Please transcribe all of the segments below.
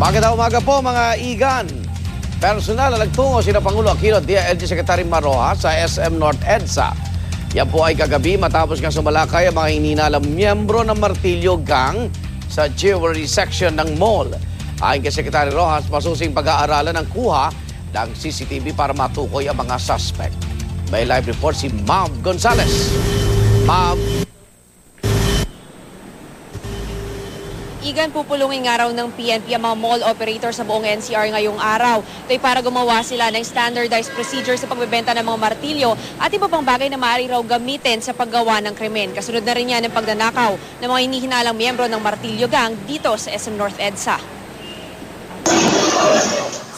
Magandang umaga po mga igan. Personal na nagtungo sina Pangulo Aquino at DILG Secretary Mar Rojas sa SM North EDSA. Yan po ay kagabi matapos nga sumalakay ang mga hinihinalang miyembro ng Martilyo Gang sa jewelry section ng mall. Ayon kay Secretary Rojas, masusing pag-aaralan ng kuha ng CCTV para matukoy ang mga suspect. May live report si Mav Gonzalez. Mav. Igan, pupulungin nga raw ng PNP ang mga mall operator sa buong NCR ngayong araw. Ito'y para gumawa sila ng standardized procedure sa pagbebenta ng mga martilyo at iba pang bagay na maaari raw gamitin sa paggawa ng krimen. Kasunod na rin yan ng pagnanakaw ng mga hinihinalang miyembro ng Martilyo Gang dito sa SM North EDSA.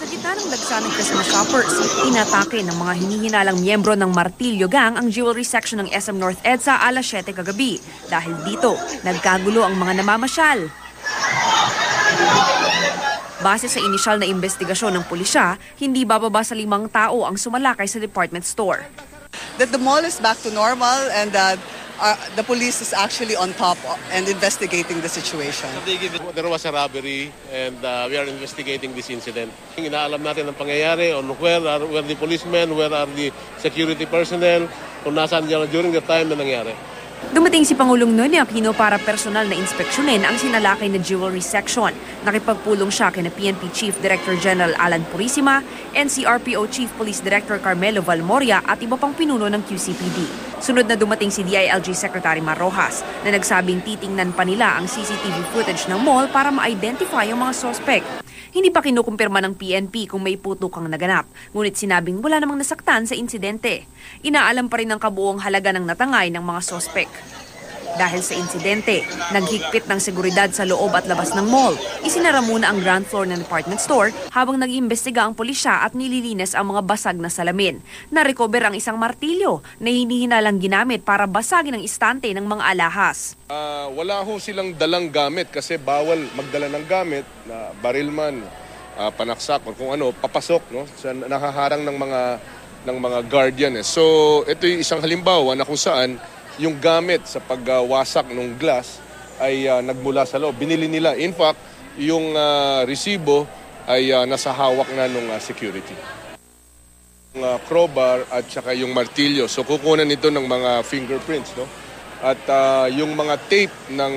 Sa gitna ng dagsa ng Christmas shoppers, inatake ng mga hinihinalang miyembro ng Martilyo Gang ang jewelry section ng SM North EDSA alas 7 kagabi. Dahil dito, nagkagulo ang mga namamasyal. Base sa inisyal na investigasyon ng pulisya, hindi bababa sa 5 tao ang sumalakay sa department store. That the mall is back to normal and that the police is actually on top and investigating the situation. There was a robbery and we are investigating this incident. Inaalam natin ang pangyayari on where are the policemen, where are the security personnel, kung nasaan dyan during the time na nangyari. Dumating si Pangulong Noynoy Aquino para personal na inspeksyonin ang sinalakay na jewelry section. Nakipagpulong siya kina PNP Chief Director General Alan Purisima, NCRPO Chief Police Director Carmelo Valmoria at iba pang pinuno ng QCPD. Sunod na dumating si DILG Secretary Mar Rojas na nagsabing titingnan pa nila ang CCTV footage ng mall para ma-identify ang mga suspect. Hindi pa kinukumpirma ng PNP kung may putukang naganap, ngunit sinabing wala namang nasaktan sa insidente. Inaalam pa rin ang kabuong halaga ng natangay ng mga sospek. Dahil sa insidente, naghigpit ng seguridad sa loob at labas ng mall. Isinara muna ang ground floor ng department store habang nag-iimbestiga ang pulisya at nililinis ang mga basag na salamin. Na-recover ang isang martilyo na hinihinalang ginamit para basagin ang istante ng mga alahas. Wala ho silang dalang gamit kasi bawal magdala ng gamit na baril man, panaksak o kung ano, papasok no, sa nakaharang ng mga guardian. So ito yung isang halimbawa na kung saan yung gamit sa pagwasak ng glass ay nagmula sa loob. Binili nila. In fact, yung resibo ay nasa hawak na ng security. Yung crowbar at saka yung martilyo. So kukunan ito ng mga fingerprints. No? At yung mga tape ng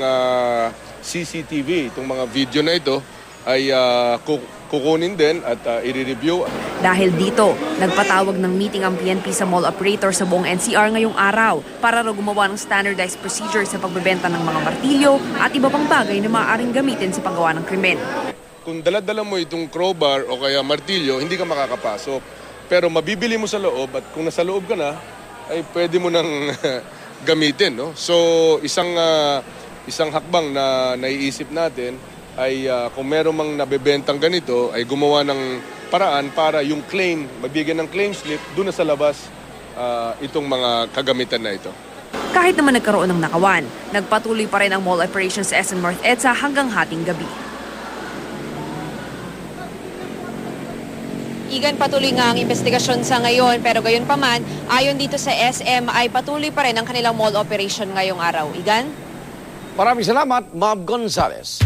CCTV, itong mga video na ito, ay kukunin din at i-review. Dahil dito, nagpatawag ng meeting ang PNP sa mall operator sa buong NCR ngayong araw para raw gumawa ng standardized procedure sa pagbebenta ng mga martilyo at iba pang bagay na maaaring gamitin sa paggawa ng krimen. Kung dala-dala mo itong crowbar o kaya martilyo, hindi ka makakapasok. Pero mabibili mo sa loob at kung nasa loob ka na, ay pwede mo nang gamitin. No? So isang hakbang na naiisip natin ay kung meron mang nabebentang ganito, ay gumawa ng paraan para yung claim, mabigyan ng claim slip, doon na sa labas itong mga kagamitan na ito. Kahit naman nagkaroon ng nakawan, nagpatuloy pa rin ang mall operations sa SM North EDSA hanggang hating gabi. Igan, patuloy nga ang investigasyon sa ngayon pero gayon pa man, ayon dito sa SM ay patuloy pa rin ang kanilang mall operation ngayong araw. Igan? Maraming salamat, Mav Gonzalez.